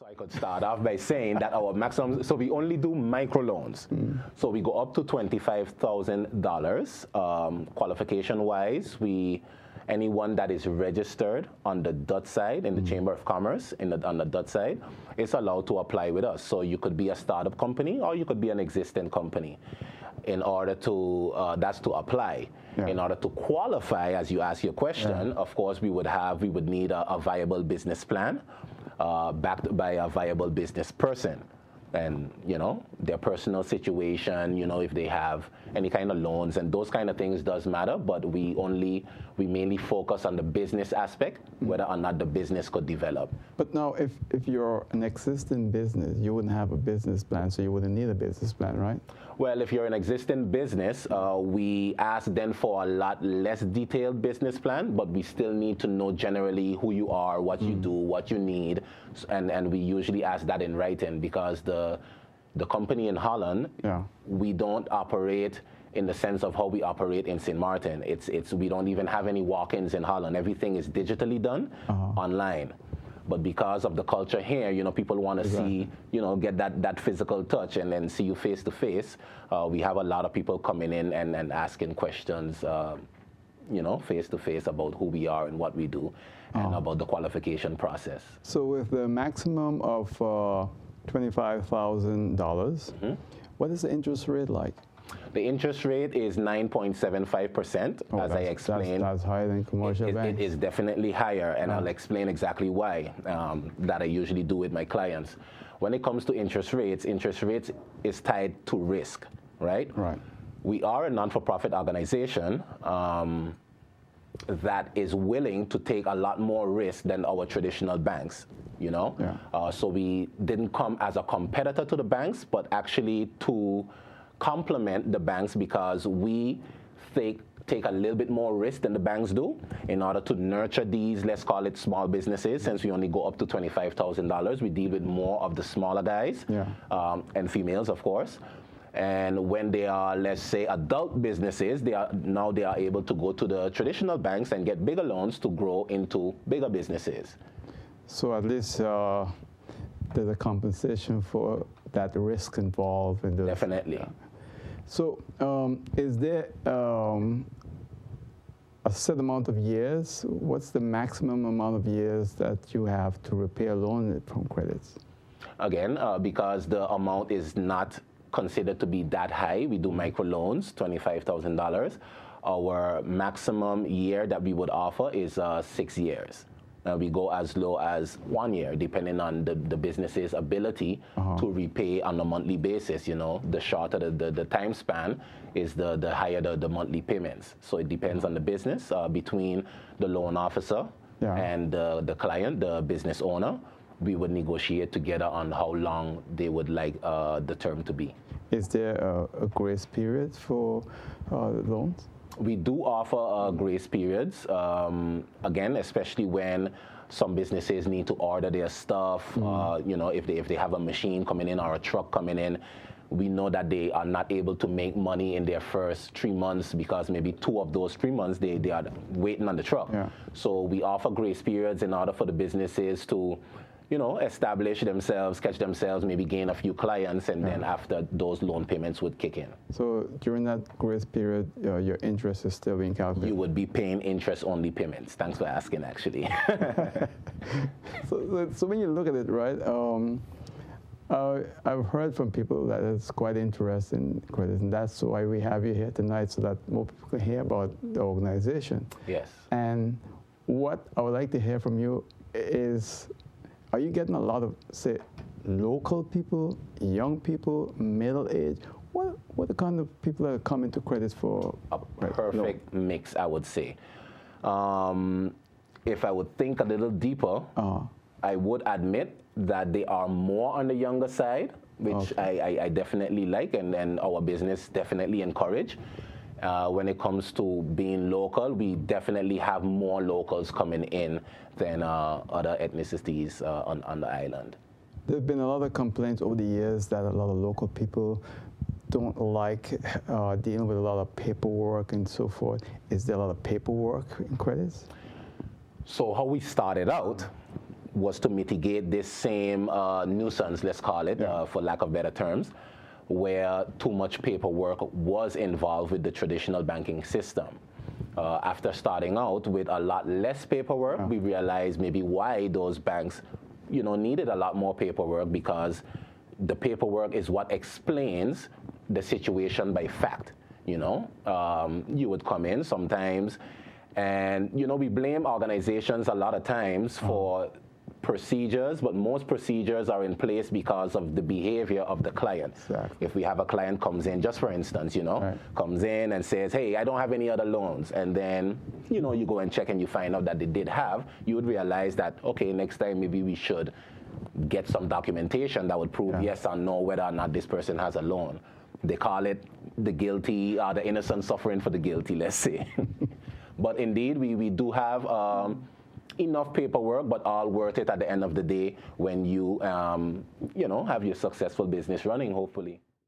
So I could start off by saying that our maximum, so we only do microloans. So we go up to $25,000. Qualification-wise, anyone that is registered on the Dutch side in the Chamber of Commerce on the Dutch side is allowed to apply with us. So you could be a startup company or you could be an existing company. In order to, that's to apply. Yeah. In order to qualify, as you ask your question, of course, we would need a viable business plan backed by a viable business person. And, their personal situation, if they have any kind of loans and those kind of things does matter, but we mainly focus on the business aspect, whether or not the business could develop. But now, if you're an existing business, you wouldn't have a business plan, so you wouldn't need a business plan, right? Well, if you're an existing business, we ask then for a lot less detailed business plan, but we still need to know generally who you are, what you do, what you need, and we usually ask that in writing because the company in Holland, we don't operate in the sense of how we operate in St. Martin. We don't even have any walk-ins in Holland. Everything is digitally done online. But because of the culture here, people want to see, get that physical touch and then see you face to face. We have a lot of people coming in and asking questions, face to face about who we are and what we do and about the qualification process. So with the maximum of $25,000, what is the interest rate like? The interest rate is 9.75%, as I explained. That's higher than commercial banks. It is definitely higher, and I'll explain exactly why, that I usually do with my clients. When it comes to interest rates is tied to risk, right? Right. We are a non-for-profit organization that is willing to take a lot more risk than our traditional banks, So we didn't come as a competitor to the banks, but actually to complement the banks because we take a little bit more risk than the banks do in order to nurture these, let's call it small businesses. Since we only go up to $25,000, we deal with more of the smaller guys and females, of course. And when they are, let's say, adult businesses, they are able to go to the traditional banks and get bigger loans to grow into bigger businesses. So at least there's a compensation for that risk involved in the Definitely. So is there a set amount of years? What's the maximum amount of years that you have to repay a loan from credits? Again, because the amount is not considered to be that high, we do microloans, $25,000. Our maximum year that we would offer is 6 years. We go as low as 1 year, depending on the business's ability to repay on a monthly basis. The shorter the time span is the higher the monthly payments. So it depends on the business between the loan officer and the client, the business owner. We would negotiate together on how long they would like the term to be. Is there a grace period for loans? We do offer grace periods, again, especially when some businesses need to order their stuff, if they have a machine coming in or a truck coming in. We know that they are not able to make money in their first 3 months because maybe 2 of those 3 months they are waiting on the truck. So we offer grace periods in order for the businesses to establish themselves, catch themselves, maybe gain a few clients, and then after those loan payments would kick in. So during that grace period, your interest is still being calculated? You would be paying interest-only payments. Thanks for asking, actually. So when you look at it, right, I've heard from people that it's quite interested in credit, and that's why we have you here tonight, so that more people can hear about the organization. Yes. And what I would like to hear from you is, are you getting a lot of, say, local people, young people, middle age? What are the kind of people that are coming to credit for? A perfect mix, I would say. If I would think a little deeper, I would admit that they are more on the younger side, which I definitely like, and our business definitely encourage. When it comes to being local, we definitely have more locals coming in than other ethnicities on the island. There have been a lot of complaints over the years that a lot of local people don't like dealing with a lot of paperwork and so forth. Is there a lot of paperwork in credits? So how we started out, was to mitigate this same nuisance, let's call it, for lack of better terms, where too much paperwork was involved with the traditional banking system. After starting out with a lot less paperwork, we realized maybe why those banks, needed a lot more paperwork, because the paperwork is what explains the situation by fact. You would come in sometimes, and we blame organizations a lot of times for procedures, but most procedures are in place because of the behavior of the client. Exactly. If we have a client comes in, just for instance, comes in and says, hey, I don't have any other loans, and then, you go and check and you find out that they did have, you would realize that, okay, next time maybe we should get some documentation that would prove yes or no whether or not this person has a loan. They call it the guilty, the innocent suffering for the guilty, let's say. But indeed, we do have enough paperwork, but all worth it at the end of the day when you, have your successful business running, hopefully.